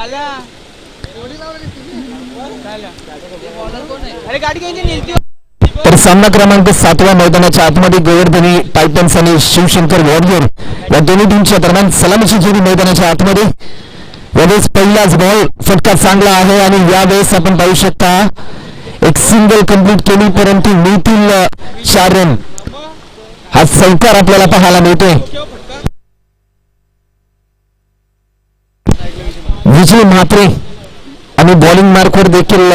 तर सामना क्रमांक 7 मैदानाच्या आतमध्ये गोवर्धनी टायटन्स आणि शिवशंकर वॉरियर या दोन्ही टीमच्या दरम्यान सलामीची जोडी मैदानाच्या आतमध्ये. यावेळेस पहिलाच बॉल फटका चांगला आहे आणि यावेळेस आपण पाहू शकता एक सिंगल कंप्लीट केली परंतु मिळतील 4 रन. हा चौकार आपल्याला पाहायला मिळतोय. विजय म्हात्रे आणि बॉलिंग मार्कवर देखील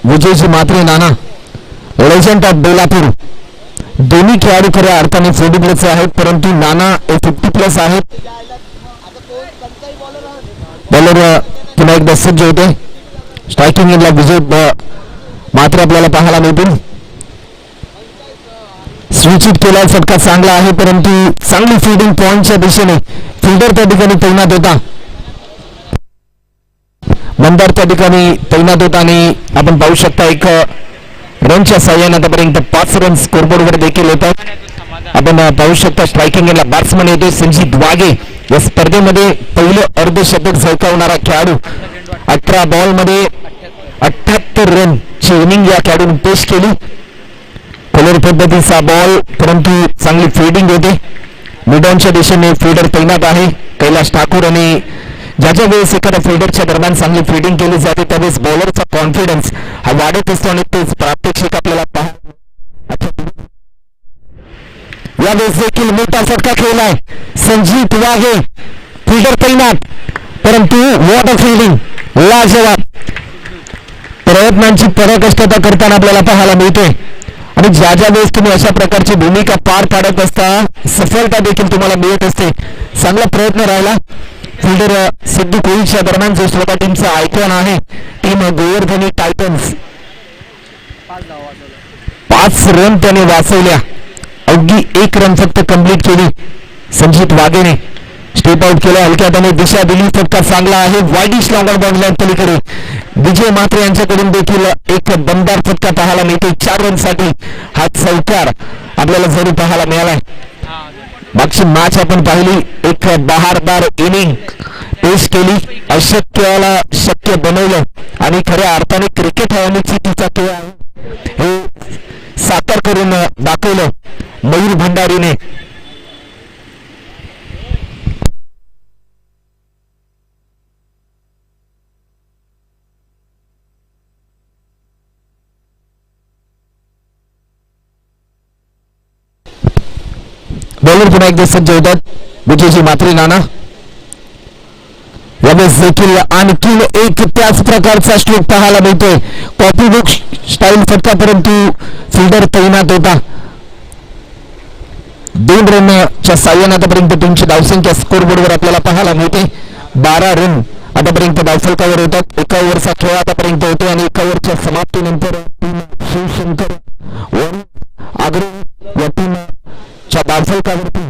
विजयजी म्हात्रे नाना लेजंड ऑफ बेलापूर दोन्ही खेळाडू खऱ्या अर्थाने 40+ आहेत परंतु नाना 50+ आहेत. बॉलर पुन्हा एकदा सज्ज होते. स्ट्रायकिंग इनला विजय म्हात्रे आपल्याला पाहायला मिळतील. स्विच हिट केला फटका चांगला आहे परंतु चांगली फिल्डिंग पॉइंटच्या दिशेने फिल्डर त्या ठिकाणी तैनात होता. मंदार त्या ठिकाणी तैनात होता आणि आपण पाहू शकता एक रनच्या साह्याने आतापर्यंत 5 रन स्कोरबोर्डवर देखील येतात. आपण पाहू शकता स्ट्रायकिंगला बॅट्समन येतो संजीत वाघे. या स्पर्धेमध्ये पहिलं अर्धशतक झळकावणारा खेळाडू. 18 बॉलमध्ये 78 रनची इनिंग या खेळाडूने पेश केली. कलर पद्धतीचा बॉल परंतु चांगली फिल्डिंग होते. मिडॉनच्या दिशेने फिल्डर तैनात आहे कैलाश ठाकूर आणि ज्याच्या वेळेस एखाद्या फिल्डरच्या दरम्यान चांगली फिल्डिंग केली जाते त्यावेळेस बॉलरचा कॉन्फिडन्स हा वाढत असतो आणि तेच प्रात्यक्षिक आपल्याला यावेळेस देखील मोठा फटका खेळलाय संजीत वाघे. फिल्डर तैनात परंतु वॉट अ फिल्डिंग लाजवाब. प्रयत्नांची पराकाष्ठता करताना आपल्याला पाहायला मिळतोय आणि ज्या वेळेस तुम्ही अशा प्रकारची भूमिका पार पाडत असता सफलता देखील तुम्हाला मिळत असते. चांगला प्रयत्न राहिला. फिल्डर सिद्धू कोळीच्या दरम्यान जो स्वतः टीमचा आयकॉन आहे टीम गोवर्धनी टायटन्स 5 रन त्याने वाचवल्या. अवघी 1 रन फक्त कंप्लीट केली. संजीत वाघेने स्टेप आउट केला. हलक्या त्याने दिशा दिली. फटका चांगला आहे वाईडिश लॉंगर बाउंड्री पलीकडे. विजय म्हात्रे यांच्याकडून देखील एक दमदार फटका पाहायला मिळतो. 4 रनसाठी हा चौकार आपल्याला जरूर पाहायला मिळालाय. मागची मॅच आपण पाहिली एक बहारदार इनिंग पेश केली. अशक्याला शक्य बनवलं आणि खऱ्या अर्थाने क्रिकेट हा अनिश्चितीचा खेळ आहे हे साकार करून दाखवलं मयूर भंडारीने. बॉलर पुन्हा एकदा सज्ज होतात विजयजी म्हात्रे नाना. यावेळेस देखील आणखी एक त्याच प्रकारचा स्ट्रोक पाहायला मिळतोय. कॉपी बुक स्टाईल फटका परंतु फिल्डर तैनात होता. 2 रनच्या साह्याने आतापर्यंत टीमची धावसंख्या स्कोरबोर्डवर आपल्याला पाहायला मिळते. 12 रन आतापर्यंत धावफलकावर होतात. 1 ओव्हरचा खेळ आतापर्यंत होतो आणि 1 ओव्हरच्या समाप्तीनंतर टीम शिवशंकर आग्रे या टीमच्या धावफलकावरती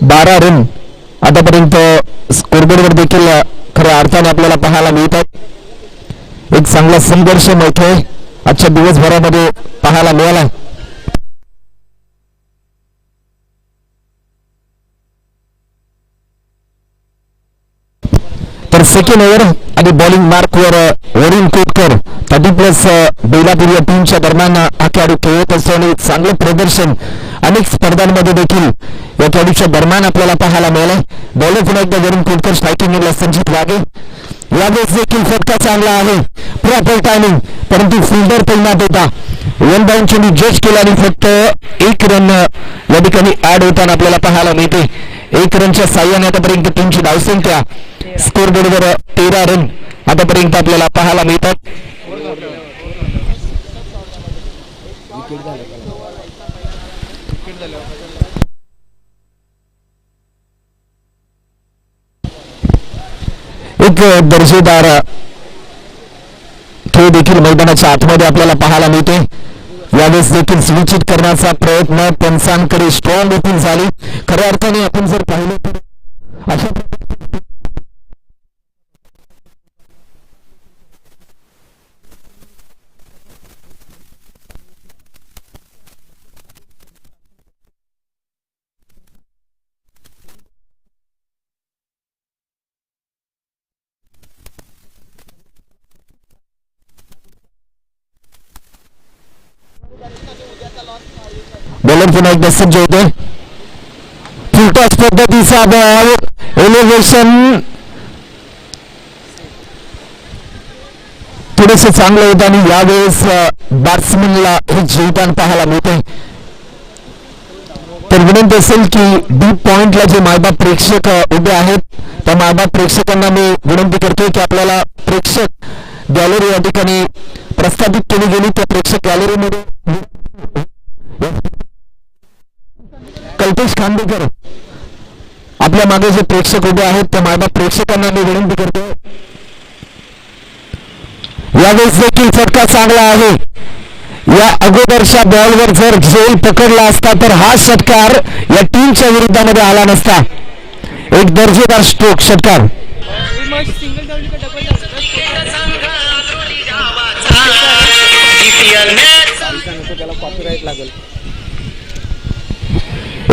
12 रन आतापर्यंत स्कोरबोर्डवर देखील खऱ्या अर्थाने आपल्याला पाहायला मिळतात. एक चांगला संघर्ष मिळतोय आजच्या दिवसभरामध्ये पाहायला मिळाला. तर सेकंड ओव्हर आणि बॉलिंग मार्कवर वरुण कोटकर 30+ बेलापूर या टीमच्या दरम्यान हा खेळाडू खेळत असतो आणि चांगलं प्रदर्शन अनेक स्पर्धांमध्ये देखील या खेळाडूच्या दरम्यान आपल्याला पाहायला मिळालं. बॉलर पुन्हा एकदा वरुण कोटकर. स्ट्रायकिंगला संजीत वाघे. यावेळेस देखील फटका चांगला आहे प्रॉपर टायमिंग परंतु फिल्डर तैनात होता. 1 बाउंड चेंडू जज केला आणि फक्त 1 रन या ठिकाणी ऍड होताना आपल्याला पाहायला मिळते. 1 रनच्या साह्याने आतापर्यंत टीमची धावसंख्या स्कोरबोर्डवर 13 रन आतापर्यंत आपल्याला पाहायला मिळतात. एक दर्जेदार खेळ देखील मैदानाच्या आतमध्ये आपल्याला पाहायला मिळते. यावेळेस देखील स्विच हिट करण्याचा प्रयत्न पंचांकडे स्ट्रॉंग देखील झाली. खऱ्या अर्थाने आपण जर पाहिलं तर अशा बॉलर पुन्हा एकदा सज्ज होते. फुलटॉस पद्धतीचा बॉल एलिव्हेशन थोडेसे चांगलं होतं आणि यावेळेस बॅट्समनला हे जीवदान पाहायला मिळते. तर विनंती असेल की डीप पॉइंटला जे मायबाप प्रेक्षक उभे आहेत त्या मायबाप प्रेक्षकांना मी विनंती करतोय की आपल्याला प्रेक्षक गॅलरी या ठिकाणी प्रस्थापित केली गेली. त्या प्रेक्षक गॅलरीमध्ये कल्पेश खांडेकर आपल्या मागे जे प्रेक्षक उभे आहेत त्या मायबाप प्रेक्षकांना मी विनंती करतोय. यावेळेस देखील फटका चांगला आहे. या अगोदरच्या बॉलवर जर झेल पकडला असता तर हा षटकार या टीमच्या विरुद्धामध्ये आला नसता. एक दर्जेदार स्ट्रोक षटकार.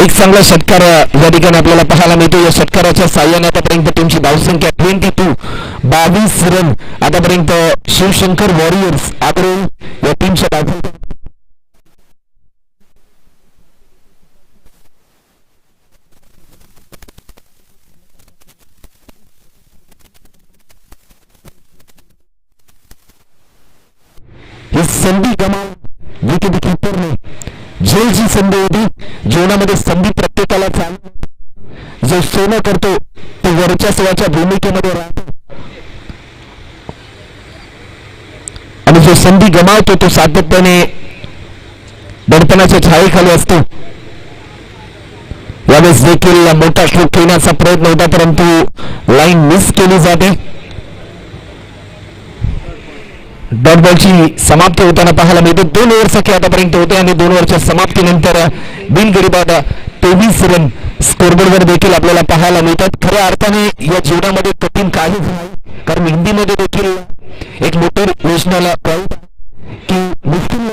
एक चांगला षटकार या ठिकाणी आपल्याला पाहायला मिळतो. या षटकाराच्या साह्याने आतापर्यंत टीमची धावसंख्या 22 रन आतापर्यंत शिवशंकर वॉरियर्स आकडे या टीमच्या धावसंख्या ही संधी गमावून विकेट किपरने झेलची संधी होती. जीवनामध्ये संधी प्रत्येकाला चालू जो सोनं करतो तो वर्चस्वाच्या भूमिकेमध्ये राहतो आणि जो संधी गमावतो तो सातत्याने दडपणाच्या छायेखाली असतो. यावेळेस देखील मोठा स्ट्रोक खेळण्याचा प्रयत्न होता परंतु लाईन मिस केली जाते. डॉट बॉलची समाप्ती होताना पाहायला मिळते. 2 ओव्हरचा खेळ आतापर्यंत होते आणि 2 ओव्हरच्या समाप्तीनंतर बिनगरीबाद 23 रन स्कोरबोर्डवर देखील आपल्याला पाहायला मिळतात. खऱ्या अर्थाने या जीवनामध्ये कठीण काहीच नाही कारण हिंदीमध्ये देखील एक मोटिवेशनल पॉइंट की मुश्किल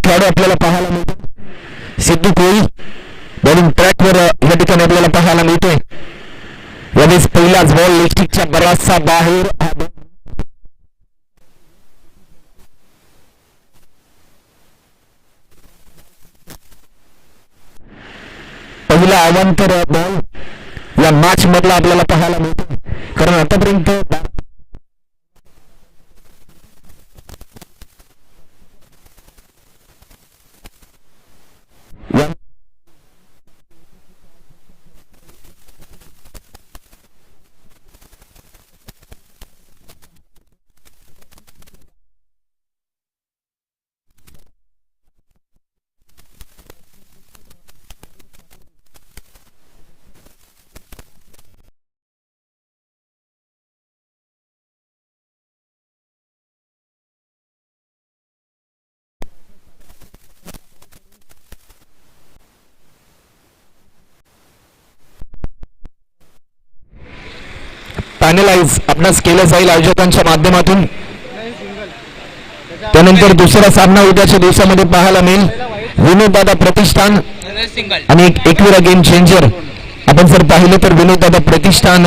खेळाडू आपल्याला पाहायला मिळतो. सिद्धू कोळी बॉलिंग ट्रॅकवर या ठिकाणी आपल्याला पाहायला मिळतोय. यावेळेस पहिलाच बॉल लेस्टिकच्या बराचसा बाहेर. पहिला अवांतर बॉल या मॅच मधला आपल्याला पाहायला मिळतो कारण आतापर्यंत फायनलाइज आपणास केलं जाईल आयोजकांच्या माध्यमातून. त्यानंतर दुसरा सामना उद्याच्या दिवसामध्ये पाहायला मिळेल. विनोददादा प्रतिष्ठान आणि एकविरा गेम चेंजर. आपण जर पाहिलं तर विनोददादा प्रतिष्ठान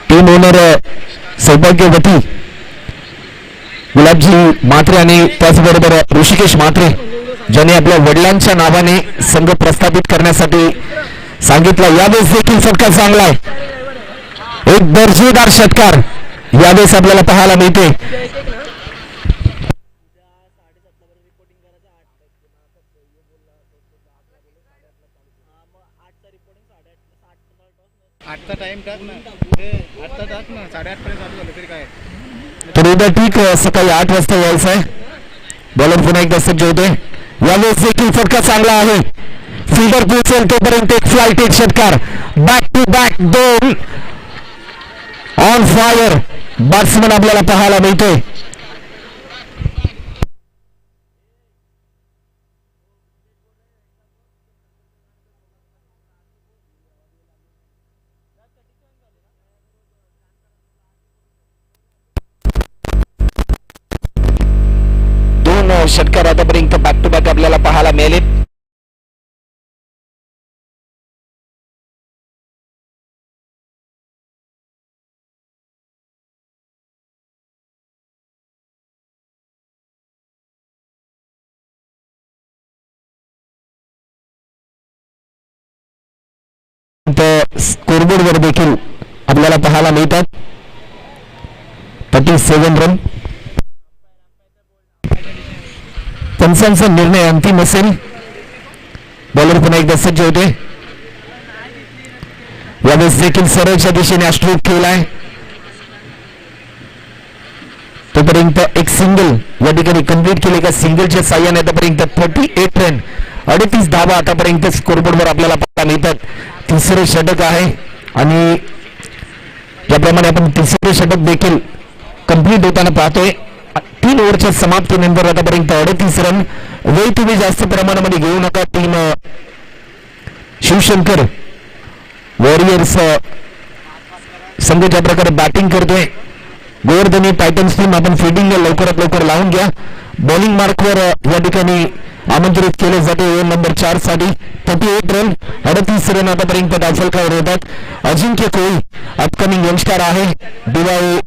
टीम ओनर सौभाग्यवती गुलाबजी मात्रे आणि त्याचबरोबर ऋषिकेश मात्रे ज्यांनी आपल्या वडिलांच्या नावाने संघ प्रस्थापित करण्यासाठी सांगितलं. यावेळेस देखील फटका चांगला आहे. एक दर्जेदार षटकार यावेळेस आपल्याला पाहायला मिळते. आठचा टाइम टाक ना, आठचा टाक ना, 8:30 पर्यंत चालू झालं तरी काय. तर उद्या ठीक सकाळी 8 वाजता यायचं आहे. बॉलर पुन्हा एकदा सज्ज होते. यावेळेस देखील फटका चांगला आहे. फिल्डर पोहोचेल तोपर्यंत एक फ्लाइट एक षटकार. बॅक टू बॅक दोन ऑन फायर बॅट्समन आपल्याला पाहायला मिळतोय. दोन षटकार आतापर्यंत बॅक टू बॅक आपल्याला पाहायला मिळाले. स्कोरबोर्ड वर देखील आपल्याला पाहायला मिळतात 37 रन. पंचांचा निर्णय अंतिम असेल. बॉलर पुन्हा एकदा सज्ज होते. यावेळेस देखील सरळच्या दिशेने स्ट्रोक केलाय. तोपर्यंत एक सिंगल या ठिकाणी कंप्लीट केले का सिंगलच्या साह्याने आतापर्यंत 38 रन 38 धावा आतापर्यंत स्कोरबोर्डवर आपल्याला पाहायला मिळतात. तिसरे षटक आहे आणि ज्याप्रमाणे आपण तिसरे षटक देखील कंप्लीट होताना पाहतोय. 3 ओव्हरच्या समाप्तीनंतर आतापर्यंत 38 रन. वेळ तुम्ही जास्त प्रमाणामध्ये घेऊ नका. टीम शिवशंकर वॉरियर्स संघ ज्या प्रकारे बॅटिंग करतोय. गोवर्धनी टायटन्स टीम आपण फिल्डिंग लवकरात लवकर लावून घ्या. बॉलिंग मार्कवर या ठिकाणी आमंत्रित केले जाते ओव्हर नंबर 4 साठी. 38 रन 38 रन आतापर्यंत दाखल होतात. अजिंक्य कोळी अपकमिंग यंगस्टर आहे दिवाळी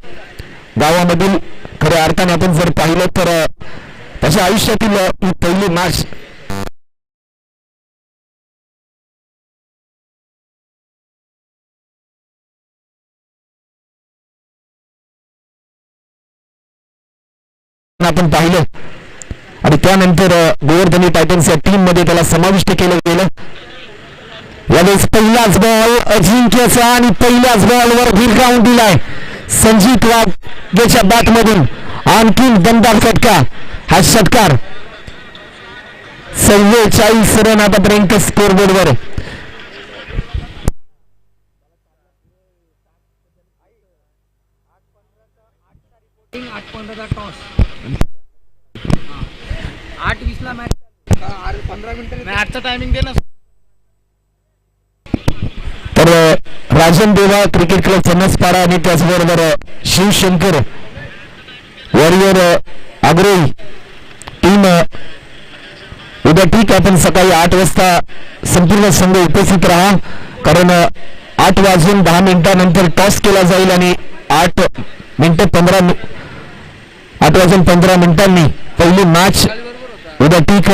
गावामधील. खऱ्या अर्थाने आपण जर पाहिलं तर त्याच्या आयुष्यातील पहिली मॅच आपण पाहिलं आणि त्यानंतर गोवर्धनी टायटन्स या टीम मध्ये त्याला समाविष्ट केलं गेलं. यावेळेस पहिलाच बॉल अजिंक्यचा आणि पहिल्याच बॉलवर भिरकावून दिलाय संजीत वाघेच्या बॅट मधून. आणखीन दमदार फटका. हा षटकार 44 रन आतापर्यंत स्कोरबोर्डवर. आठचा टायमिंग दे ना. तर राजन देवा क्रिकेट क्लब फणसपाडा आणि त्याचबरोबर शिवशंकर वॉरियर आग्रोही टीम उद्या ठीक आपण सकाळी 8 वाजता संपूर्ण संघ उपस्थित राहा. कारण 8 वाजून 10 मिनिटांनंतर टॉस केला जाईल आणि 8 वाजून 15 मिनिटांनी पहिली मॅच उद्या ठीक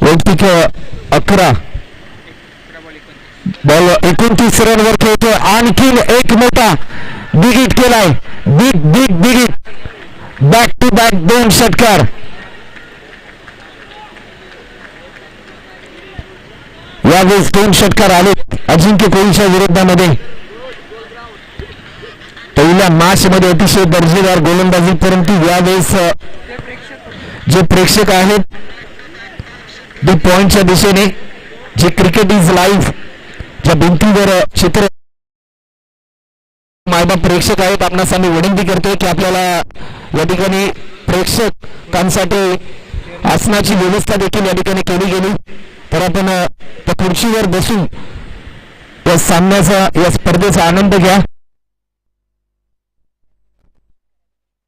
वैयक्तिक 11 बॉल 29 रनवर खेळतो. आणखीन एक मोठा बिग हिट केलाय. Big hit. Back to back 2 षटकार. यावेळेस 2 षटकार आले अजिंक्य कोळीच्या विरोधामध्ये. पहिल्या मॅच मध्ये अतिशय दर्जेदार गोलंदाजी. परंतु यावेळेस जे प्रेक्षक आहेत दी पॉइंटच्या दिशेने जे क्रिकेट इज लाईव्ह ज्या भिंतीवर चित्र मायबाप प्रेक्षक आहेत आपणास आम्ही विनंती करतोय की आपल्याला या ठिकाणी प्रेक्षकांसाठी आसनाची व्यवस्था देखील या ठिकाणी केली गेली. तर आपण त्या खुर्चीवर बसून या सामन्याचा या स्पर्धेचा आनंद घ्या.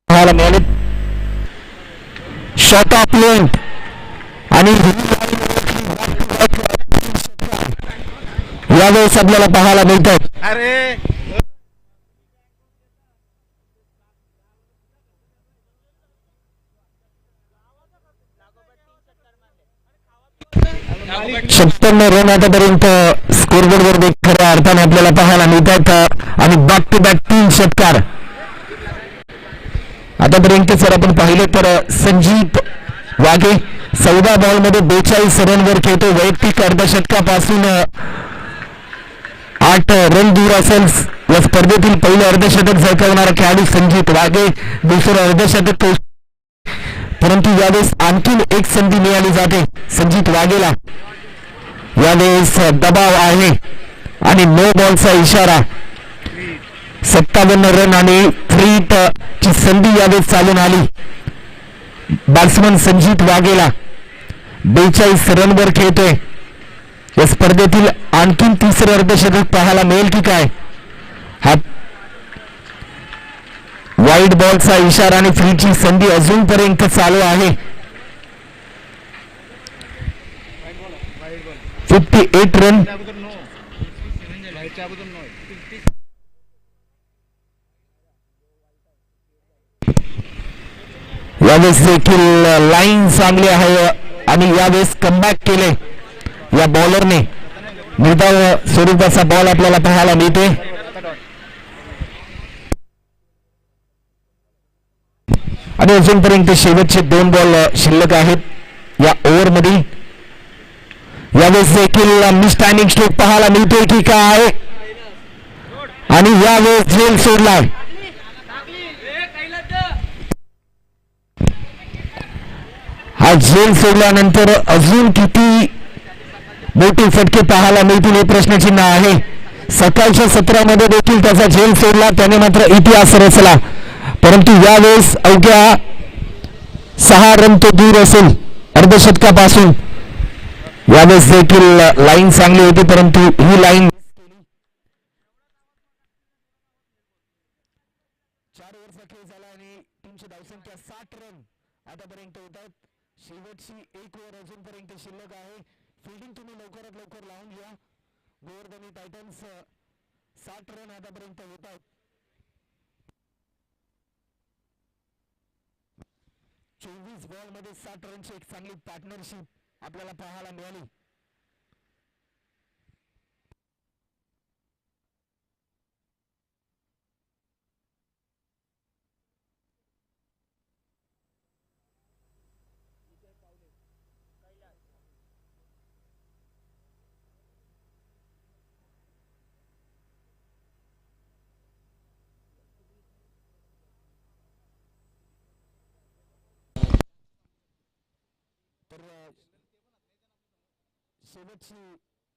मिळाले शॉट ऑफ लेंथ आणि यावेळेस आपल्याला पाहायला मिळतात. अरे 56 रन आतापर्यंत स्कोरबोर्डवर खऱ्या अर्थाने आपल्याला पाहायला मिळतात आणि बॅक टू बॅक 3 षटकार आतापर्यंत जर आपण पाहिलं तर संजीत वाघे 14 बॉलमध्ये 42 रनवर खेळतो. वैयक्तिक अर्धशतकापासून 8 रन दूर असेल या स्पर्धेतील पहिलं अर्धशतक झळकावणारा खेळाडू संजीत वाघे. दुसरं अर्धशतक परंतु यावेळेस आणखीन एक संधी मिळाली जाते संजीत वाघेला. यावेळेस दबाव आहे आणि नो बॉलचा इशारा. 57 रन आणि फ्री ची संधी यावेळेस चालून आली. बॅट्समन संजीत वाघेला 42 रनवर खेळतोय. या स्पर्धेतील आणखीन तिसरं अर्धशतक पाहायला मिळेल की काय. हा वाईड बॉलचा इशारा आणि फ्रीची संधी अजूनपर्यंत चालू आहे. 58 रन यावेळेस देखील लाईन चांगली आहे आणि यावेळेस कमबॅक केले या बॉलरने. निर्धाव स्वरूपाचा बॉल आपल्याला पाहायला मिळते. आणि अजूनपर्यंत शेवटचे 2 बॉल शिल्लक आहेत या ओव्हरमध्ये. यावेळेस देखील मिस टायमिंग स्ट्रोक पाहायला मिळतोय की काय आणि यावेळेस झेल सोडलाय. हा झेल सोडल्यानंतर अजून किती मोठे फटके पाहायला मिळतील हे प्रश्नचिन्ह आहे. सकाळच्या सत्रामध्ये देखील त्याचा झेल सोडला, त्याने मात्र इतिहास रचला. परंतु यावेळेस अवघ्या 6 रन तो दूर असेल अर्धशतकापासून. यावेळेस देखील लाईन चांगली होती परंतु ही लाईन 4 ओव्हरचा खेळ झाला आणि टीमची धावसंख्या 60 रन आतापर्यंत होतात. शेवटची 1 ओव्हर अजूनपर्यंत शिल्लक आहे. फिल्डिंग तुम्ही लवकरात लवकर लावून घ्या. गोवर्धनी टायटन्स 60 रन आतापर्यंत होत आहेत. 24 बॉल मध्ये 60 रनची एक चांगली पार्टनरशिप आपल्याला पाहायला मिळाली. तर शेवटची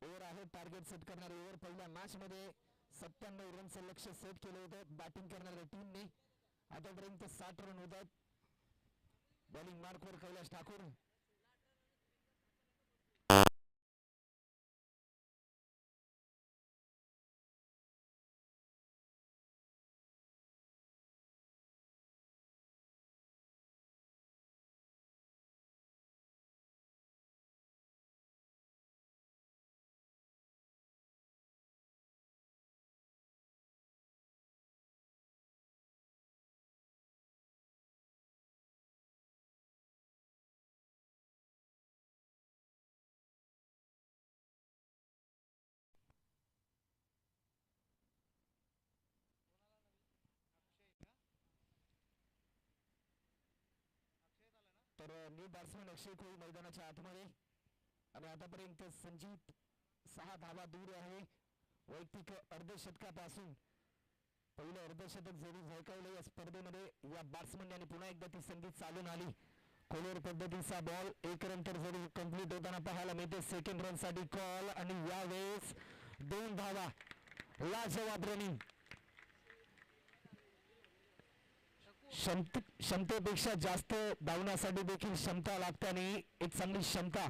ओव्हर आहे टार्गेट सेट करणारी ओव्हर. पहिल्या मॅच मध्ये 97 रनचं लक्ष्य सेट केलं होतं बॅटिंग करणाऱ्या टीमने. आतापर्यंत 60 रन होतात. बॉलिंग मार्कवर कैलाश ठाकूर. तर न्यू बॅट्समन अक्षय कोळी मैदानाच्या आतमध्ये आणि आतापर्यंत संजीत 6 धावा दूर आहे वैयक्तिक अर्धशतकापासून. पहिलं अर्धशतक जरी झळकावलं या स्पर्धेमध्ये या बॅट्समन यांनी पुन्हा एकदा ती संधी चालून आली. कोलर पद्धतीचा बॉल 1 रन तर जरूर कंप्लीट होताना पाहायला मिळते. सेकंड रन साठी कॉल आणि यावेळेस 2 धावा. लाजवाब रनिंग. क्षमतेपेक्षा जास्त धावण्यासाठी देखील क्षमता लागते आणि एक चांगली क्षमता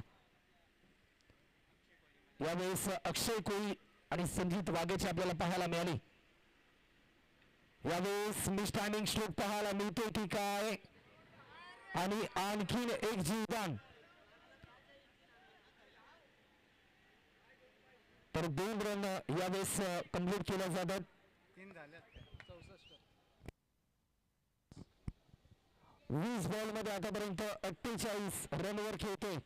यावेळेस अक्षय कोळी आणि संजीत वाघेची आपल्याला पाहायला मिळाली. यावेळेस मिस टायमिंग स्ट्रोक पाहायला मिळतोय की काय आणि आणखीन एक जीवदान. तर 2 रन यावेळेस कंप्लीट केल्या जातात. 20 बॉल मध्ये आतापर्यंत 48 रनवर खेळतोय.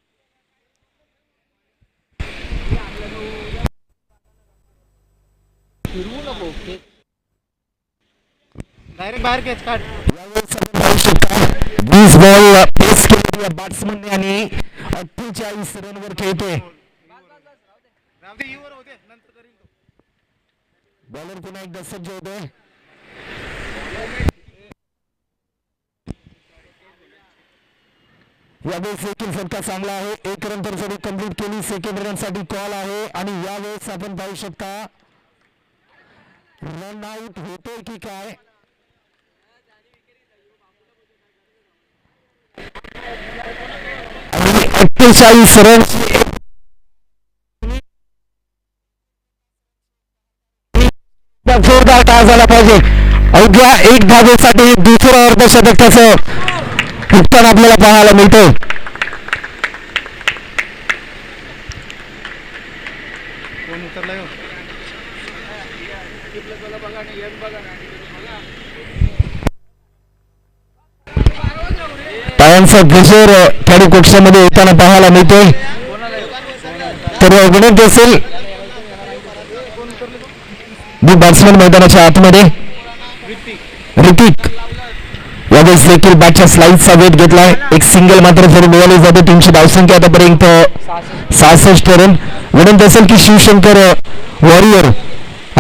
डायरेक्ट बाहेर कॅच काढ. यावेळेस आपण पाहू शकता 20 बॉल पेस केलेली बॅट्समनने आणि 48 रनवर खेळतोय. राहू दे, युवर होते नंतर करील तो. बॉलर पुन्हा एकदा सज्ज होतोय. यावेळेस देखील फटका चांगला आहे. 1 रन तर जरी कंप्लीट केली. सेकंड रन साठी कॉल आहे आणि यावेळेस आपण पाहू शकता रन आउट होतोय की काय. आणि 48 रन जोरदार टाळ झाला पाहिजे. अवघ्या 1 धावेसाठी दुसरं अर्धशतक त्याचं नुकसान आपल्याला पाहायला मिळतं. कोण उतरला हो? टाळ्यांचा गजर खेळाडू कक्षामध्ये येताना पाहायला मिळतोय. तर विनंत असेल बॅट्समन मैदानाच्या आतमध्ये ऋतिक यावेळेस देखील बॅटच्या स्लाइडचा वेट घेतलाय. एक सिंगल मात्र जरी मिळाली जाते. 300 धावसंख्या आतापर्यंत 66 रन. विनंत असेल की शिवशंकर वॉरियर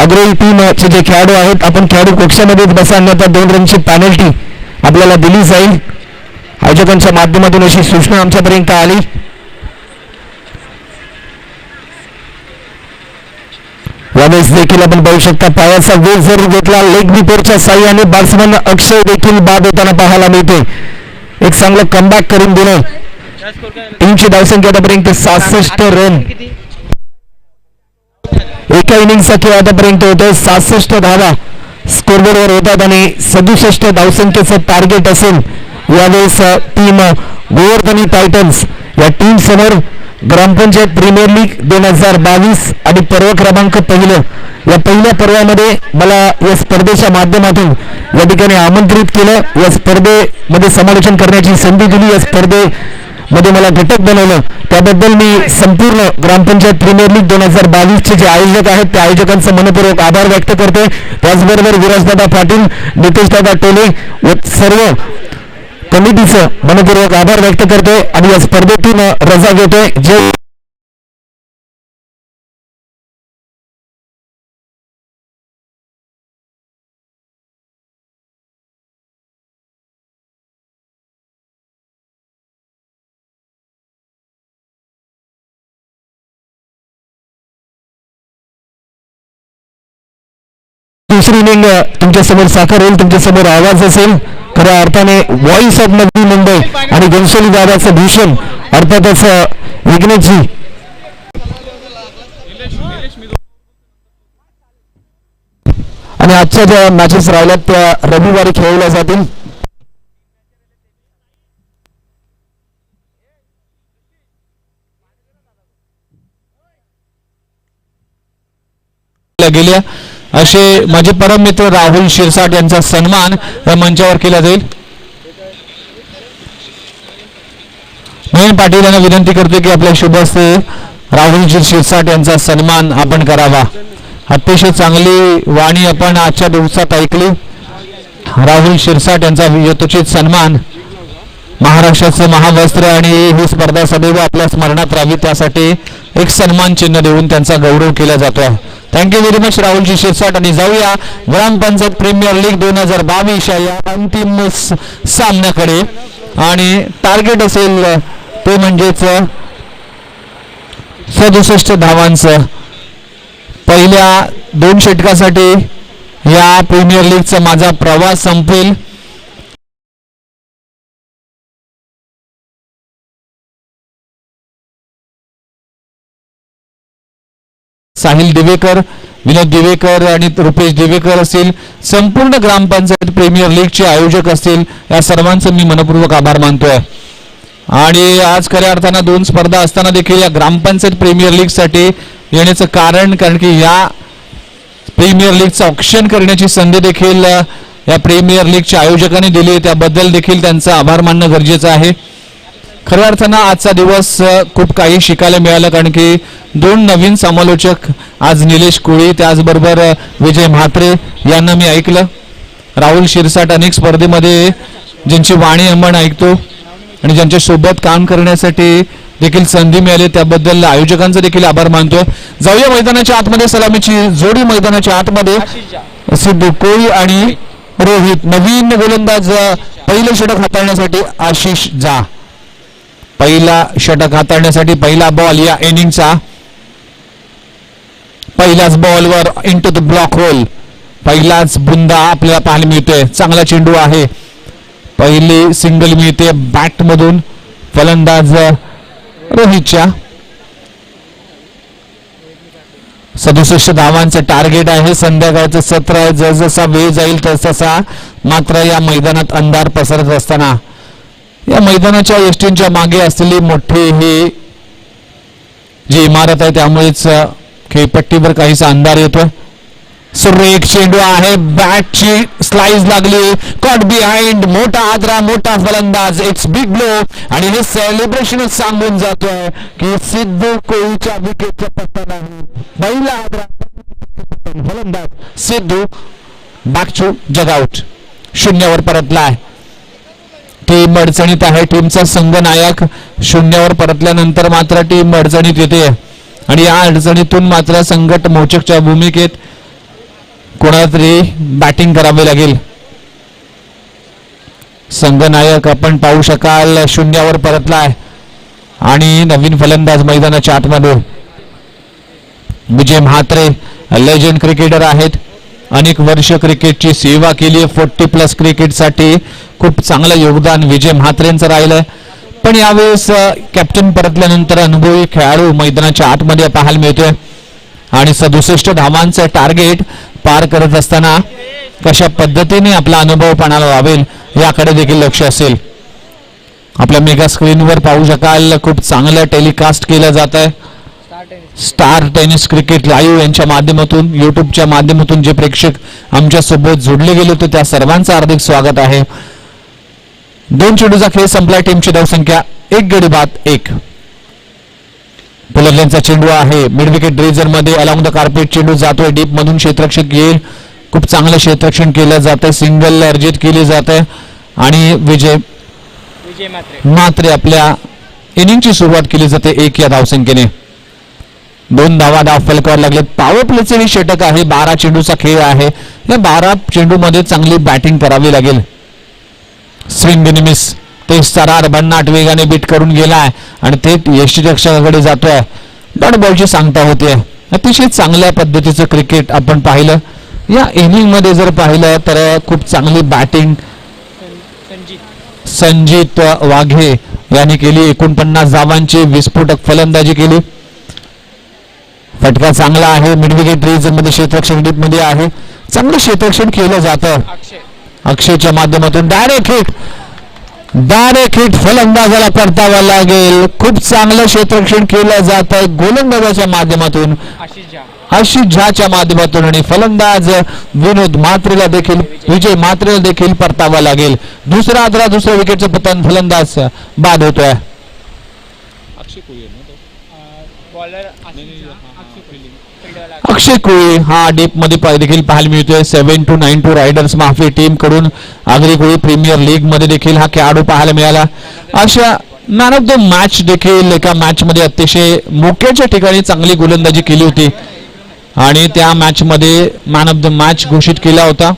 अग्रही टीमचे जे खेळाडू आहेत आपण खेळाडू कक्षामध्येच बसा, अन्यथा 2 रनची पॅनल्टी आपल्याला दिली जाईल. आयोजकांच्या माध्यमातून अशी सूचना आमच्यापर्यंत आली. यावेळेस देखील आपण पाहू शकता पायाचा वेग जरी घेतला. लेग बिफोरच्या साह्याने बॅट्समन अक्षय देखील बाद होताना पाहायला मिळते. एक चांगलं कमबॅक करून दिलं. टीमची धावसंख्या आतापर्यंत 66 रन. एका इनिंगचा खेळ आतापर्यंत होतोय. 66 धावा स्कोरबोर्डवर होतात आणि 67 धावसंख्येचं टार्गेट असेल यावेळेस टीम गोवर्धनी टायटन्स या टीम समोर. ग्रामपंचायत प्रीमियर लीग 2022 आणि पर्व क्रमांक पहिलं. या पहिल्या पर्वामध्ये मला या स्पर्धेच्या माध्यमातून या ठिकाणी आमंत्रित केलं. या स्पर्धेमध्ये समालोचन करण्याची संधी दिली. या स्पर्धेमध्ये मला घटक बनवलं. त्याबद्दल मी संपूर्ण ग्रामपंचायत प्रीमियर लीग 2022 चे जे आयोजक आहेत त्या आयोजकांचा मनपूर्वक आभार व्यक्त करते. त्याचबरोबर विराजदादा पाटील, नितेशदादा टोले व सर्व कमिटीचं मनपूर्वक आभार व्यक्त करतोय आणि या स्पर्धेतून रजा घेतोय. जे दुसरी इनिंग तुमच्या समोर साकार होईल. तुमच्या समोर आवाज असेल खऱ्या अर्थाने व्हॉइस ऑफ नवी मुंबई आणि घनसोली दादाचं भूषण अर्थातच विघ्नेशजी. आणि आजच्या ज्या मॅचेस राहिल्यात त्या रविवारी खेळवल्या जातील. गेल्या असे माझे परम मित्र राहुल शिरसाट यांचा सन्मान या मंचावर केला जाईल. महेश पाटील यांना विनंती करते की आपल्या शुभ हस्ते राहुलजी शिरसाट यांचा सन्मान आपण करावा. अतिशय चांगली वाणी आपण आजच्या दिवसात ऐकली. राहुल शिरसाट यांचा यथोचित सन्मान, महाराष्ट्राचं महावस्त्र आणि ही स्पर्धा सदैव आपल्या स्मरणात राहावी त्यासाठी एक सन्मान चिन्ह देऊन त्यांचा गौरव केला जातो. Thank you very much Rahulji Shirsat. आणि जाऊया ग्रामपंचायत प्रीमियर लीग 2022 या अंतिम सामन्याकडे. आणि टार्गेट असेल ते म्हणजेच 67 धावांचं. पहिल्या 2 षटकासाठी या प्रीमियर लीगचा माझा प्रवास संपेल. साहिल दिवेकर, विनोद दिवेकर आणि रुपेश दिवेकर असतील, संपूर्ण ग्रामपंचायत प्रीमियर लीगचे आयोजक असतील, या सर्वांचं मी मनपूर्वक आभार मानतोय. आणि आज खऱ्या अर्थानं 2 स्पर्धा असताना देखील या ग्रामपंचायत प्रीमियर लीग साठी येण्याचं कारण की या प्रीमियर लीगचं ऑक्शन करण्याची संधी देखील या प्रीमियर लीगच्या आयोजकांनी दिली. त्याबद्दल देखील त्यांचा आभार मानणं गरजेचं आहे. खऱ्या अर्थानं आजचा दिवस खूप काही शिकायला मिळालं, कारण की दोन नवीन समालोचक आज निलेश कोळी त्याचबरोबर विजय म्हात्रे यांना मी ऐकलं. राहुल शिरसाट अनेक स्पर्धेमध्ये ज्यांची वाणी आपण ऐकतो आणि ज्यांच्या सोबत काम करण्यासाठी देखील संधी मिळाली त्याबद्दल आयोजकांचा देखील आभार मानतोय. जाऊया मैदानाच्या आतमध्ये. सलामीची जोडी मैदानाच्या आतमध्ये. सिद्धू कोळी आणि रोहित. नवीन गोलंदाज पहिलं षटक हाताळण्यासाठी आशिष झा. पहिला षटक हाताळण्यासाठी पहिला बॉल या इनिंगचा. पहिल्याच बॉलवर इंटू द ब्लॉक होल. पहिलाच बुंदा आपल्याला पाहायला मिळतोय. चांगला चेंडू आहे. पहिली सिंगल मिळते बॅट मधून फलंदाज रोहितच्या. 67 धावांचं टार्गेट आहे. संध्याकाळचं सत्र आहे. जसजसा वेळ जाईल तसतसा मात्र या मैदानात अंधार पसरत असताना या मैदानाच्या एसटींच्या मागे असलेली मोठी ही जी इमारत आहे त्यामुळेच खेळपट्टीवर काहीसा अंधार येतोय. सुरेख चेंडू आहे. बॅटची स्लाइस लागली. Caught behind. मोठा आदरा. मोठा फलंदाज. इट्स बिग ब्लो आणि हे सेलिब्रेशन सांगून जातोय की सिद्धू कोळीच्या विकेटचा पत्ता नाही. पहिला आदरा फलंदाज सिद्धू बॅक टू जगआउट. शून्यावर परतलाय. टीम अडचणीत आहे. टीमचा संघनायक शून्यावर परतल्यानंतर मात्र टीम अडचणीत येते आणि या अडचणीतून मात्र संकट मोचकच्या भूमिकेत कोणाला तरी बॅटिंग करावी लागेल. संघनायक आपण पाहू शकाल शून्यावर परतलाय आणि नवीन फलंदाज मैदानाच्या आतमध्ये विजय म्हात्रे. लेजंड क्रिकेटर आहेत. अनेक वर्ष क्रिकेटची सेवा केली. 40+ क्रिकेटसाठी खूप चांगलं योगदान विजय म्हात्रेंचं राहिलंय. पण यावेळेस कॅप्टन परतल्यानंतर अनुभवी खेळाडू मैदानाच्या आतमध्ये पाहायला मिळतोय आणि 67 धावांचं टार्गेट पार करत असताना कशा पद्धतीने आपला अनुभव पणाला लावेल याकडे देखील लक्ष असेल. आपल्या मेगा स्क्रीनवर पाहू शकाल खूप चांगलं टेलिकास्ट केलं जात आहे. स्टार टेनिस क्रिकेट लाईव्ह यांच्या माध्यमातून युट्यूबच्या माध्यमातून जे प्रेक्षक आमच्या सोबत जोडले गेले होते त्या सर्वांचं हार्दिक स्वागत आहे. 2 चेंडूचा खेळ संपला. टीमची धावसंख्या 1 गडी बाद 1. पुलरल्यांचा चेंडू आहे. मिड विकेट ड्रेजर मध्ये अलॉंग द कार्पेट चेंडू जातोय. डीप मधून क्षेत्ररक्षक येईल. खूप चांगलं क्षेत्ररक्षण केलं जात आहे. सिंगल अर्जित केली जात आहे आणि विजय म्हात्रे आपल्या इनिंगची सुरुवात केली जाते 1 या धावसंख्येने. 2 धावा धाव फलकावर लागलेत. पॉवर प्लेचे हे षटक आहे. 12 चेंडूचा खेळ आहे. या 12 चेंडू मध्ये चांगली बॅटिंग करावी लागेल. Swing miss. ते सरार भन्नाट वेगाने बीट करून गेलाय आणि ते यष्टीरक्षकाकडे जातोय. डॉट बॉलची सांगता होते. अतिशय चांगल्या पद्धतीचं क्रिकेट आपण पाहिलं. या इनिंग मध्ये जर पाहिलं तर खूप चांगली बॅटिंग संजित वाघे यांनी केली. 49 धावांची विस्फोटक फलंदाजी केली. फटका चांगला आहे. मिड विकेट रेंज मध्ये क्षेत्ररक्षक डीप मध्ये आहे. चांगलं क्षेत्ररक्षण केलं जातं. अक्षयच्या माध्यमातून डायरेक्ट हिट फलंदाजाला परतावा लागेल. खूप चांगलं क्षेत्ररक्षण केलं जात आहे गोलंदाजाच्या माध्यमातून आशिष झाच्या माध्यमातून आणि फलंदाज विनोद म्हात्रेला देखील विजय म्हात्रेला देखील परतावा लागेल. दुसरा आदरा. दुसऱ्या विकेटचं पतन. फलंदाज बाद होतोय. अक्षय कोळी हा डीप मध्ये देखील पाहायला मिळतोय. 7-9 रायडर्स माफी टीम कडून आगरी कोळी प्रीमियर लीग मध्ये देखील हा खेळाडू पाहायला मिळाला. अशा मॅन ऑफ द मॅच देखील एका मॅच मध्ये अतिशय मोक्याच्या ठिकाणी चांगली गोलंदाजी केली होती आणि त्या मॅच मध्ये मॅन ऑफ द मॅच घोषित केला होता.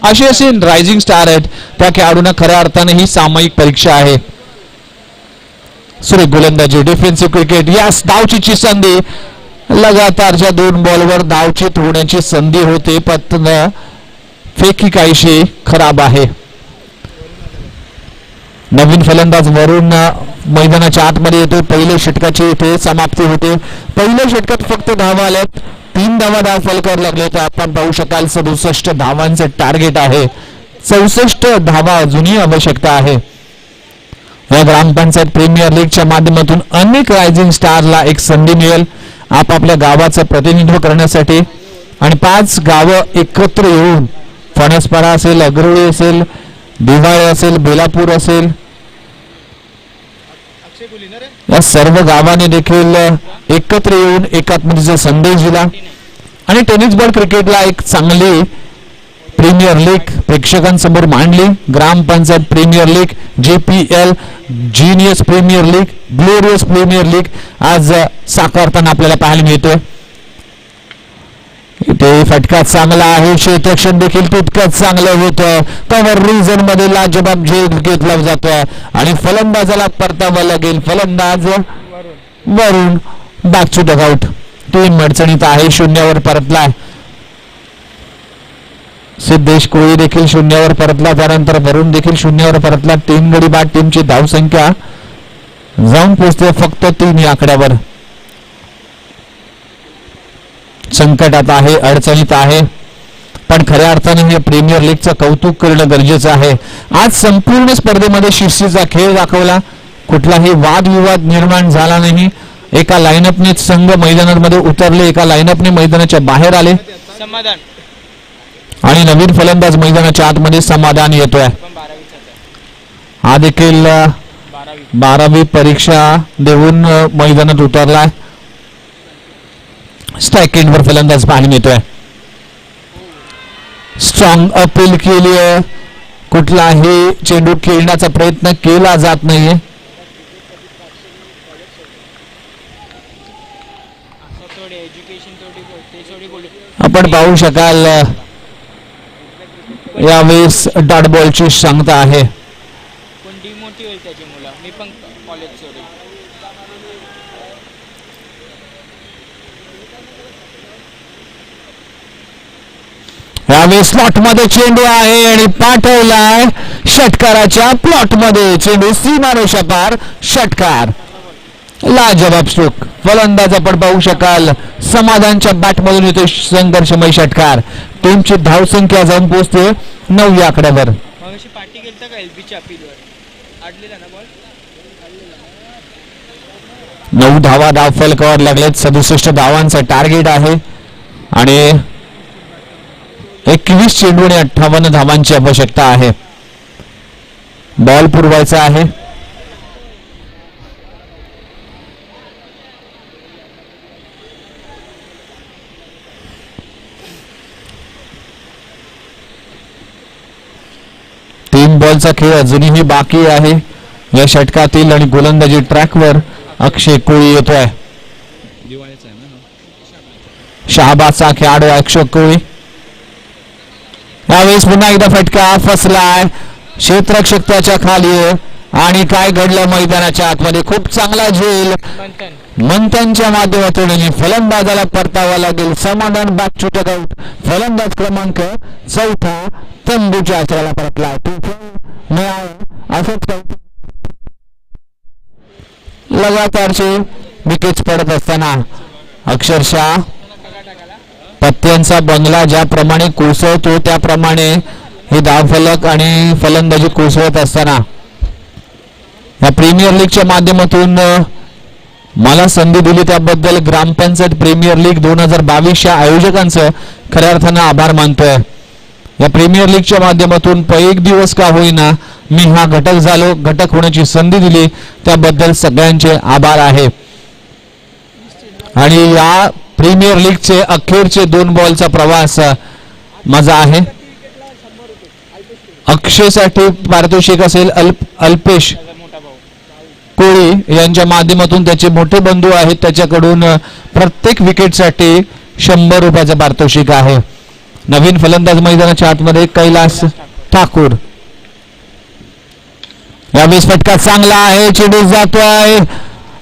असे असे रायझिंग स्टार आहेत. त्या खेळाडूंना खऱ्या अर्थाने ही सामायिक परीक्षा आहे. सुरेख गोलंदाजी. Defensive cricket. यास धावचीची संधी. लगातारच्या 2 बॉलवर धावचीत होण्याची संधी होते. पण फेकी काहीशी खराब आहे. नवीन फलंदाज वरून मैदानाच्या आतमध्ये येतो. पहिल्या षटकाची इथे समाप्ती होते. पहिल्या षटकात फक्त धावा आल्यात. 3 धावा धाव फलकावर लागले. तर आपण पाहू शकाल 67 धावांचे टार्गेट आहे. 64 धावा अजूनही आवश्यकता आहे. या ग्रामपंचायत प्रीमियर लीगच्या माध्यमातून अनेक रायझिंग स्टारला एक संधी मिळेल आपापल्या गावाचं प्रतिनिधित्व करण्यासाठी आणि 5 गावं एकत्र येऊन फणसपाडा असेल, अग्रोळी असेल, दिवाळे असेल, बेलापूर असेल, या सर्व गावाने देखील एकत्र येऊन एकात्मतेचा संदेश दिला आणि टेनिस बॉल क्रिकेटला एक चांगली प्रीमियर लीग प्रेक्षकांसमोर मांडली. Gram panchayat premier league, JPL genius premier league, glorious premier league आज साकारताना आपल्याला पाहायला मिळतोय. इथे फटका चांगला आहे, क्षेत्ररक्षण देखील तितकंच चांगलं होतं. कव्हर रिजन मध्ये लाजबाब झेल घेतला जातोय आणि फलंदाजाला परतावा लागेल. फलंदाज वरून बॅक टू डगआउट. टीम अडचणीत आहे, शून्यावर परतलाय. सिद्धेश कोळी देखील शून्यावर परतला, त्यानंतर वरून देखील शून्यावर परतला. 3 गडी बाद. टीमची धावसंख्या जाऊन पोहोचते फक्त 3 या आकड्यावर. संकटात आहे, अडचणीत आहे, पण खऱ्या अर्थाने हे प्रीमियर लीगचं कौतुक करणं गरजेचं आहे. आज संपूर्ण स्पर्धेमध्ये शिस्तीचा खेळ दाखवला, कुठलाही वादविवाद निर्माण झाला नाही. एका लाईनअपने संघ मैदानामध्ये उतरले, एका लाईनअपने मैदानाच्या बाहेर आले समाधान आणि नवीन फलंदाज मैदानाच्या आतमध्ये समाधान येतोय. हा देखील 12वी परीक्षा देऊन मैदानात उतरलाय. स्ट्राईक एंडवर फलंदाज पाहायला मिळतोय. स्ट्रॉंग अपील केली आहे, कुठलाही चेंडू खेळण्याचा प्रयत्न केला जात नाहीये. आपण पाहू शकाल यावेळेस डॉट बॉलची क्षमता आहे. यावेळेस स्लॉट मध्ये चेंडू आहे आणि पाठवलाय षटकाराच्या प्लॉट मध्ये. चेंडू सीमारेषा पार, षटकार. लाजवाब स्ट्रोक. फलंदाज आपण पाहू शकाल समाधानच्या बॅट मधून येतो संघर्षमय षटकार. टीमची धावसंख्या जाऊन पोहोचते 9 या आकड्यावर. 9 धावा धाव फलकावर लागलेत. 67 धावांचं टार्गेट आहे आणि 21 चेंडू आणि 58 धावांची आवश्यकता आहे. बॉल पुरवायचा आहे. बॉलचा खेळ अजूनही बाकी आहे. या षटकातील आणि गोलंदाजी ट्रॅकवर अक्षय कोळी येतोय. शहाबाजचा खेळाडू अक्षय कोळी. यावेळेस पुन्हा एकदा फटका फसलाय, क्षेत्ररक्षक त्याच्या खाली आणि काय घडलं मैदानाच्या आतमध्ये. खूप चांगला झेल मंथनच्या माध्यमातून फलंदाजाला परतावा लागेल. समाधान बॅक टू डगआउट. फलंदाज क्रमांक 4 तंबूच्या आचराला परतला. लगातारचे विकेट्स पडत असताना अक्षरशः पत्त्यांचा बंगला ज्याप्रमाणे कोसळतो त्याप्रमाणे हे धावफलक आणि फलंदाजी कोसळत असताना या प्रीमियर लीगच्या माध्यमातून मला संधी दिली त्याबद्दल ग्रामपंचायत प्रीमियर लीग 2022च्या आयोजकांचं खऱ्या अर्थानं आभार मानतोय. या प्रीमियर लीगच्या माध्यमातून एक दिवस का होईना मी हा घटक होण्याची संधी दिली त्याबद्दल सगळ्यांचे आभार आहे. आणि या प्रीमियर लीगचे अखेरचे 2 बॉलचा प्रवास माझा आहे. अक्षयसाठी पारितोषिक असेल अल्पेश कोळी यांच्या माध्यमातून त्याचे मोठे बंधू आहेत त्याच्याकडून प्रत्येक विकेटसाठी 100 रुपयाचं पारितोषिक आहे. नवीन फलंदाज मैदानाच्या आतमध्ये कैलास ठाकूर. यावेळेस फटका चांगला आहे, चेंडू जातोय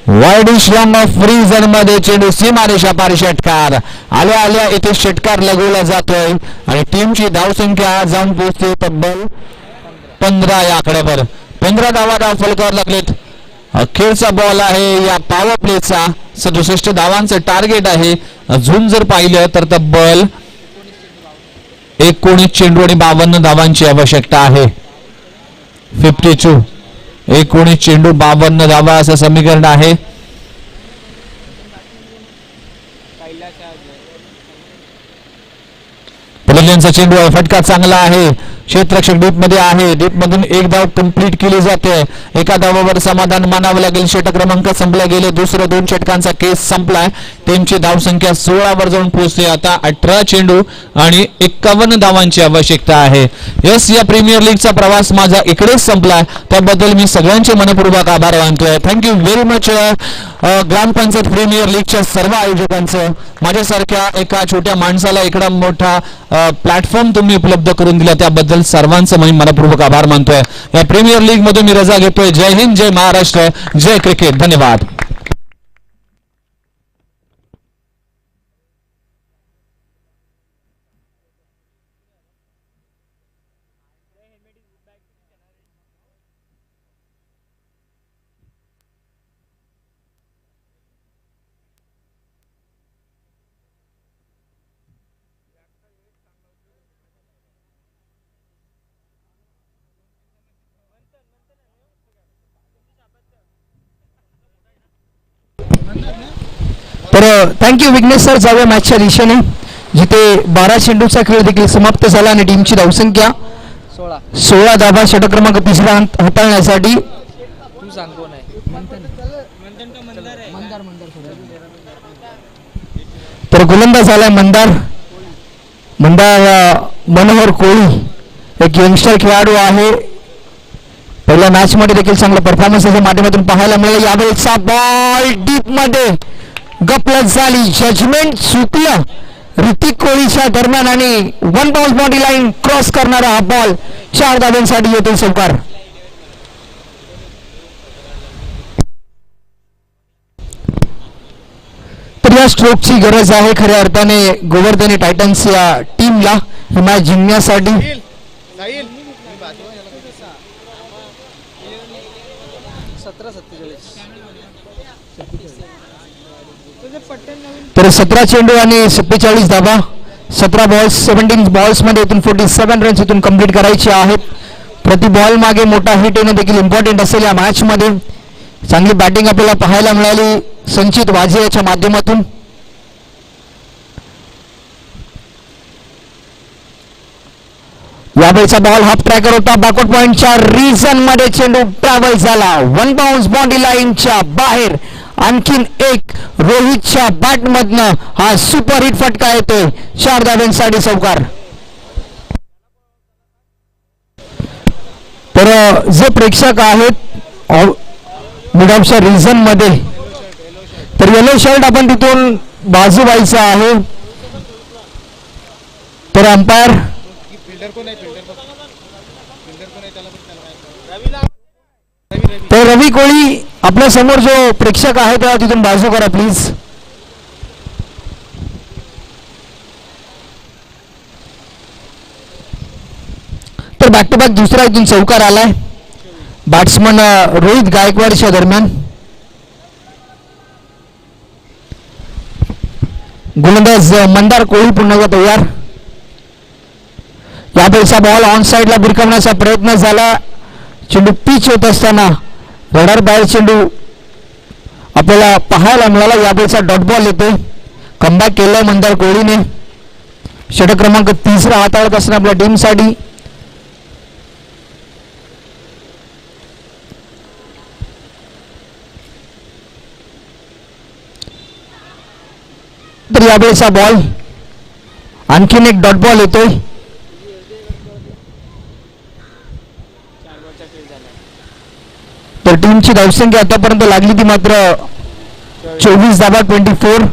वाईड स्लॉंग ऑफ फ्रीजन मध्ये. चेंडू सीमारेषा पार, षटकार. आल्या आल्या येथे षटकार लगवला जातोय आणि टीमची धावसंख्या जाऊन पोहोचते तब्बल 15 या आकड्यावर. 15 धावा धाव फलकावर लागलेत. अखेरचा बॉल आहे या पॉवर प्लेचा. 67 धावांचं टार्गेट आहे. अजून जर पाहिलं तर तब्बल 19 चेंडू आणि 52 धावांची आवश्यकता आहे. 52 19 चेंडू 52 धावा असं समीकरण आहे. कल्याणचा चेंडू आहे, फटका चांगला आहे, क्षेत्ररक्षक डीप मध्ये आहे, डीप मधून एक धाव कंप्लीट केली जाते. एका धावावर समाधान मानावं लागेल. षटक क्रमांक संपला गेले, दुसरं 2 षटकांचा केस संपलाय. टीमची धावसंख्या 16 वर जाऊन पोहोचते. आता 18 चेंडू आणि 51 धावांची आवश्यकता आहे. यस, या प्रीमियर लीगचा प्रवास माझा इकडेच संपलाय. त्याबद्दल मी सगळ्यांचे मनपूर्वक आभार मानतोय. थँक्यू व्हेरी मच ग्रामपंचायत प्रीमियर लीगच्या सर्व आयोजकांचं. माझ्यासारख्या एका छोट्या माणसाला इकडा मोठा प्लॅटफॉर्म तुम्ही उपलब्ध करून दिला त्याबद्दल सर्वांचं मी मनपूर्वक आभार मानतोय. या प्रीमियर लीग मधून मी रजा घेतोय. जय हिंद, जय महाराष्ट्र, जय क्रिकेट. धन्यवाद. तर थँक्यू विघ्नेश सर. जाऊया मॅचच्या दिशेने, जिथे 12 चेंडूचा खेळ देखील समाप्त झाला आणि टीमची धावसंख्या 16 धावा. षटक क्रमांक 3 हाताळण्यासाठी तर गोलंदाज झालाय मंदार मनोहर कोळी, एक यंगस्टर खेळाडू आहे. पहिल्या मॅच मध्ये देखील चांगला परफॉर्मन्स त्याच्या माध्यमातून पाहायला मिळाला. यावेळेचा बॉल डीप मध्ये गपलत झाली, जजमेंट चुकलं ऋतिक कोहलीच्या दरम्यान आणि 1 बाउन्स बॉडी लाईन क्रॉस करणारा हा बॉल 4 धावांसाठी येतो चौकार. तर या स्ट्रोकची गरज आहे खऱ्या अर्थाने गोवर्धनी टायटन्स या टीमला ही मॅच जिंकण्यासाठी. साहिल मी बाजूला याला कसा 17-47 तर 17 चेंडू आणि 47 धावा. 17 बॉल्स 17 बॉल्स मध्ये इथून 47 रन्स इथून कंप्लीट करायचे आहेत. प्रति बॉल मागे मोठा हिट येणं देखील इम्पॉर्टंट असेल या मॅच मध्ये. चांगली बॅटिंग आपल्याला पाहायला मिळाली संचित वाजे याच्या माध्यमातून. यावेळेचा बॉल हाफ ट्रॅकर होता. बॅकवर्ड पॉइंटच्या रिजन मध्ये चेंडू ट्रॅव्हल झाला 1 बाउन्स बॉडी लाईनच्या बाहेर. आणखीन एक रोहितच्या बॅट मधनं हा सुपर हिट फटका येतोय 4 धावांसाठी चौकार. तर जे प्रेक्षक आहेत मिड ऑफच्या रिजन मध्ये, तर येलो शर्ट आपण तिथून बाजू व्हायचं आहे. तर अंपायर फिल्डर को नाही त्याला पण तर रवी कोळी आपल्या समोर जो प्रेक्षक आहे त्याला तिथून बाजू करा प्लीज. तर बॅक टू बॅक दुसरा इथून चौकार आलाय बॅट्समन रोहित गायकवाडच्या दरम्यान. गोलंदाज मंदार कोळी पुन्हा तयार. यावेळेचा बॉल ऑन साइडला भिरकवण्याचा प्रयत्न झाला. चेंडू पिच होत असताना रडार बाहेर चेंडू आपल्याला पाहायला मिळाला. यावेळेचा डॉट बॉल येतोय. कमबॅक केलाय मंदार कोहलीने. षटक क्रमांक 3 हाताळत असताना आपल्या टीमसाठी. तर यावेळेचा बॉल आणखीन एक डॉट बॉल येतोय. तर टीमची धावसंख्या आतापर्यंत लागली ती मात्र 24 धावा 24.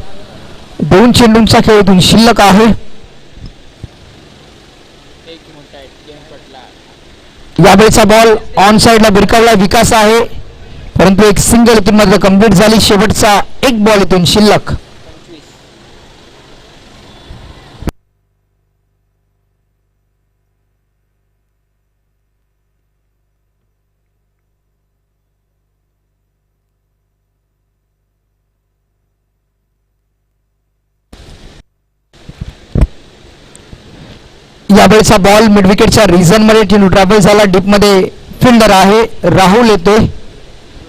2 चेंडूंचा खेळ इथून शिल्लक आहे. यावेळेचा बॉल ऑन साइडला भिरकावला विकास आहे, परंतु एक सिंगल इथून मात्र कंप्लीट झाली. शेवटचा एक बॉल इथून शिल्लक. यावेळेचा बॉल मिड विकेटच्या रिझन मध्ये चेंडू ट्रॅव्हल झाला. डीप मध्ये फिल्डर आहे राहुल येतोय,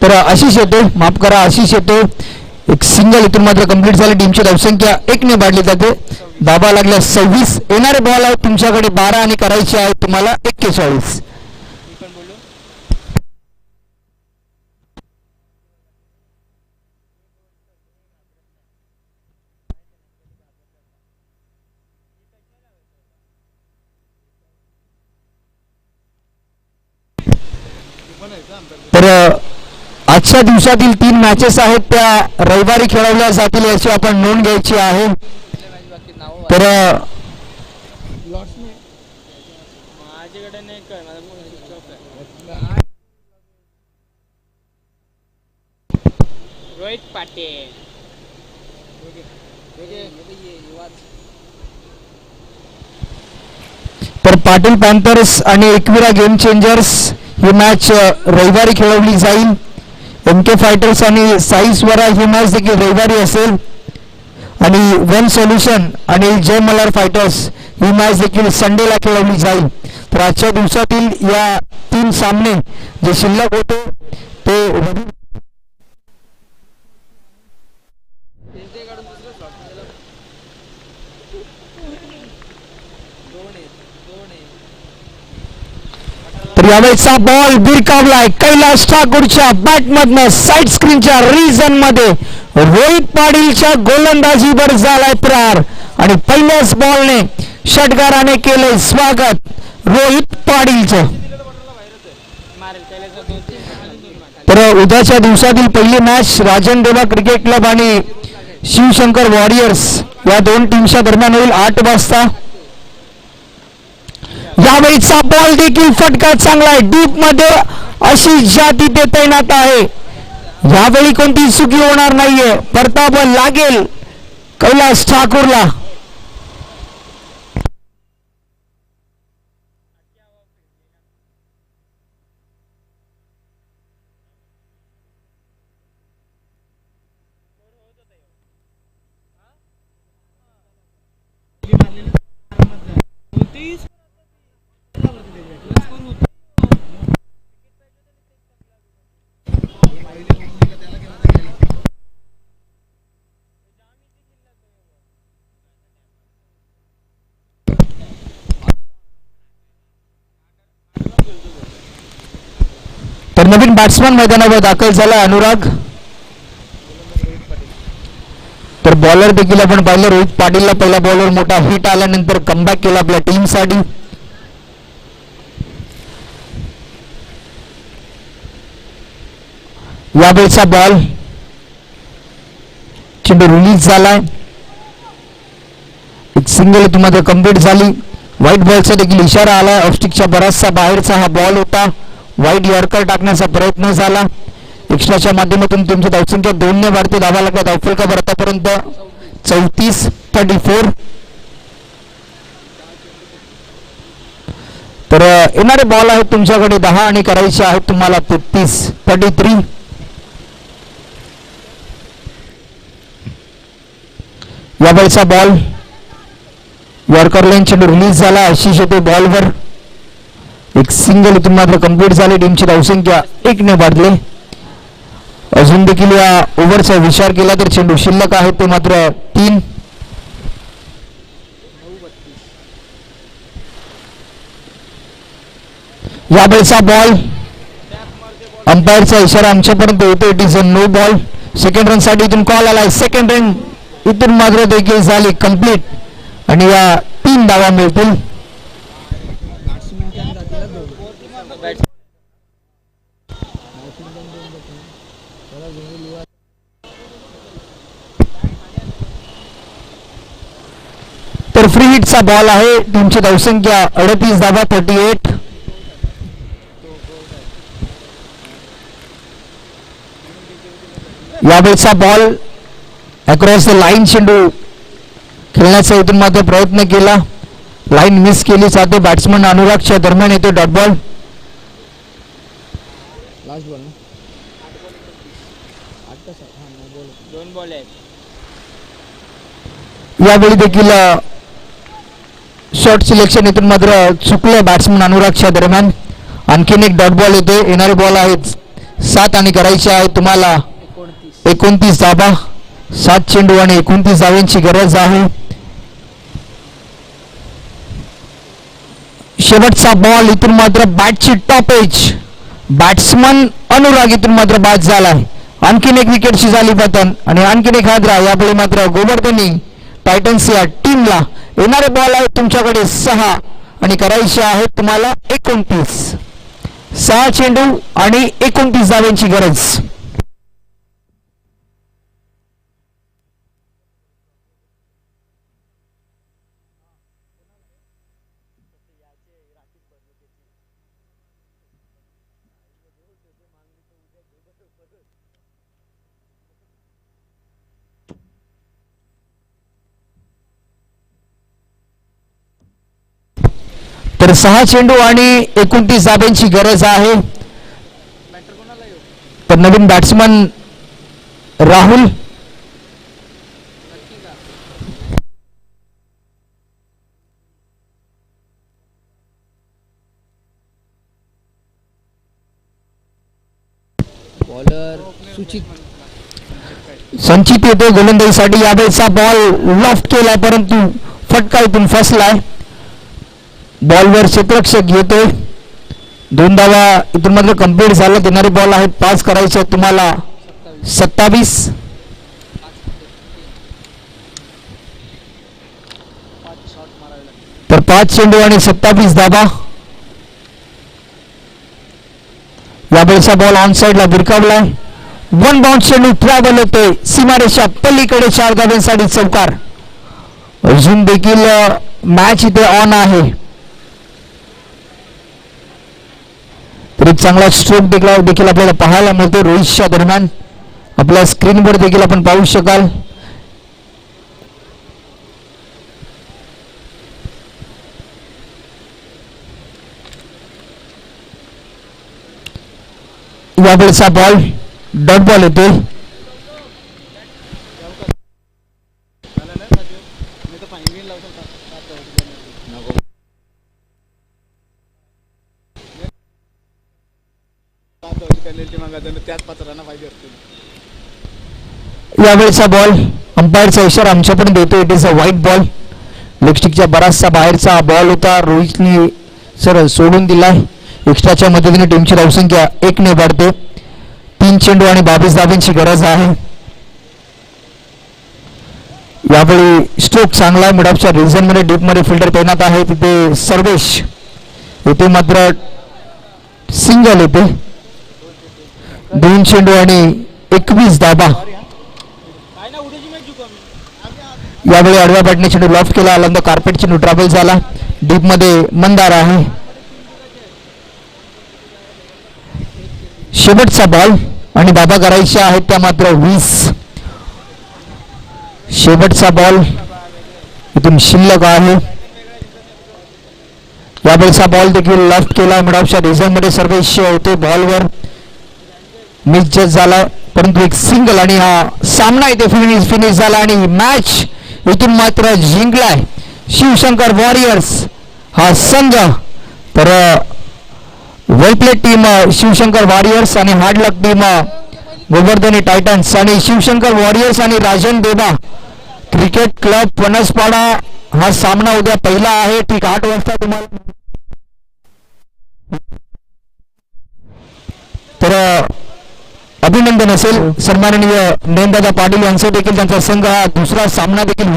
तर आशिष येतोय, माफ करा आशिष येतोय. एक सिंगल इथून मात्र कंप्लीट झाली. टीमची धावसंख्या 1 ने वाढली जाते. धाबा लागल्या 26. येणारे बॉल आहेत तुमच्याकडे 12 आणि करायचे आहेत तुम्हाला 41. तर आजच्या दिवसातील 3 मॅचेस आहेत त्या रविवारी खेळवल्या जातील याची आपण नोंद घ्यायची आहे. तर रोहित पाटील तर पाटील पॅन्थर्स आणि एकविरा गेम चेंजर्स ही मॅच रविवारी खेळवली जाईल. MK फायटर्स आणि साई स्वरा ही मॅच देखील रविवारी असेल आणि वन सोल्युशन आणि जय मल्हार फायटर्स ही मॅच देखील संडेला खेळवली जाईल. तर आजच्या दिवसातील या 3 सामने जे शिल्लक होते ते तर यावेळेचा बॉल भिरकावलाय कैलास ठाकूरच्या बॅटमधनं साईड स्क्रीनच्या रिजन मध्ये रोहित पाटीलच्या गोलंदाजीवर झालाय प्रहार आणि पहिल्याच बॉलने षटकाराने केले स्वागत रोहित पाटीलचं. तर उद्याच्या दिवसातील पहिली मॅच राजन देवा क्रिकेट क्लब आणि शिवशंकर वॉरियर्स या 2 टीमच्या दरम्यान होईल 8 वाजता. यावेळीचा बॉल देखील फटका चांगला आहे डीप मध्ये अशी जाती ते तैनात आहे. यावेळी कोणती चुकी होणार नाहीये. परता बॉल लागेल कैलास ठाकूरला. तर नवीन बॅट्समन मैदानावर दाखल झाला अनुराग. तर बॉलर देखील आपण पाहिलं रोहित पाटीलला पहिल्या बॉलवर मोठा हिट आल्यानंतर कमबॅक केला आपल्या टीमसाठी. यावेळचा बॉल चेंडू रिलीज झालाय. एक सिंगल तुम्हाला कंप्लीट झाली. व्हाईट बॉलचा देखील इशारा आलाय. ऑफस्टिकच्या बराचसा बाहेरचा हा बॉल होता. वाईट यॉर्कर टाकण्याचा प्रयत्न झाला. एक्स्ट्राच्या माध्यमातून तुमची धावसंख्या 2 ने वाढते. धावा लागतात धावफलकावर आतापर्यंत 34. तर येणारे बॉल आहेत तुमच्याकडे 10 आणि करायचे आहेत तुम्हाला 33. यावेळचा बॉल यॉर्कर लाईन चेंडू रिलीज झाला. आशिष येते बॉलवर. एक सिंगल इथून मात्र कंप्लीट झाले. टीमची धावसंख्या 1 ने वाढले. अजून देखील या ओव्हरचा विचार केला तर चेंडू शिल्लक आहे ते मात्र 3. यावेळचा बॉल अंपायरचा इशारा आमच्यापर्यंत येतो. It is a no ball. Second run साठी इथून कॉल आलाय. सेकंड रन इथून मात्र देखील झाली कंप्लीट आणि या 3 धावा मिळतील. तर फ्री हिटचा बॉल आहे. टीमची धावसंख्या 38 धावा 38. यावेळचा बॉल अक्रॉस द लाईन चेंडू खेळण्याचा इथून मात्र प्रयत्न केला. लाईन मिस केली जाते. बॅट्समन अनुरागच्या दरम्यान येतो डॉट बॉल. लास्ट बॉल ना 2 बॉल आहेत. यावेळी देखील शॉर्ट सिलेक्शन इथून मात्र चुकलं बॅट्समन अनुरागच्या दरम्यान. आणखीन एक डॉट बॉल येते. येणारे बॉल आहेत 7 आणि करायचे आहेत तुम्हाला 29 धावा. 7 चेंडू आणि 29 धाव्यांची गरज आहे. शेवटचा बॉल इथून मात्र बॅटची टॉप एज, बॅट्समन अनुराग इथून मात्र बाद झालाय. आणखीन एक विकेटची झाली पतन आणि आणखीन एक हादरा. यापुढे मात्र गोवर्धनी टायटन्स या टीमला येणारे बॉल आहेत तुमच्याकडे 6 आणि करायचे आहेत तुम्हाला 29. 6 चेंडू आणि 29 धावांची गरज. तर 6 चेंडू आणि 29 धाब्यांची गरज आहे. तर नवीन बॅट्समन राहुल संचित येतो गोलंदाजीसाठी. यावेळेचा बॉल लॉफ्ट केलाय परंतु फटका इथून फसलाय. बॉलवर क्षेत्ररक्षक येतोय. 2 धावा इथून मात्र कंप्लीट झाला. देणारे बॉल आहेत 5 करायचे तुम्हाला 27. तर 5 चेंडू आणि 27 धावा. यावेळेचा बॉल ऑन साइडला भिरकावलाय. 1 बाउंस चेंडू ट्रॅव्हल होतोय सीमारेषा पलीकडे 4 धाब्यांसाठी चौकार. अजून देखील मॅच इथे ऑन आहे. तरी चांगला स्ट्रोक देखील आपल्याला पाहायला मिळतो रोहितच्या दरम्यान. आपल्या स्क्रीनवर देखील आपण पाहू शकाल. यावेळेचा बॉल डॉट बॉल येतो. त्याच पात्रांना पाहिजे असतील. यावेळेचा बॉल अंपायरचा इशारा आमच्यापर्यंत देतो. It is a white ball. लेगस्टिकच्या बराचसा बाहेरचा बॉल होता. रोहितने सरळ सोडून दिलाय. एक्स्ट्राच्या मदतीने टीमची धावसंख्या 1 ने वाढते. 3 चेंडू आणि 22 धाब्यांची गरज आहे. यावेळी स्ट्रोक चांगला आहे. मिडऑफच्या रिजन मध्ये डीप मध्ये फिल्डर तैनात आहे. तिथे सर्वेश येथे मात्र सिंगल येते. 2 चेंडू आणि 21 धाबा. यावेळी आडव्या बॅटने चेंडू लॉफ्ट केला. अलंद कार्पेट चेंडू ट्रॅव्हल झाला. डीप मध्ये मंदार आहे. शेवटचा बॉल आणि धाबा करायच्या आहेत त्या मात्र 20. शेवटचा बॉल इथून शिल्लक आहे. यावेळेचा बॉल देखील लॉफ्ट केला. मिडऑफच्या रिझन मध्ये सर्वेश होते. बॉलवर मिस जस्ट झाला परंतु एक सिंगल आणि हा सामना इथे फिनिश झाला आणि मॅच इथून मात्र जिंकलाय शिवशंकर वॉरियर्स हा संघ. तर वेल प्लेड टीम शिवशंकर वॉरियर्स आणि हार्ड लक टीम गोवर्धनी टायटन्स. आणि शिवशंकर वॉरियर्स आणि राजन देबा क्रिकेट क्लब पनसपाडा हा सामना उद्या पहिला आहे. ठीक 8 वाजता तुम्हाला. तर अभिनंदन असेल सन्माननीय नयनदादा पाटील यांचा देखील त्यांचा संघ हा दुसरा सामना देखील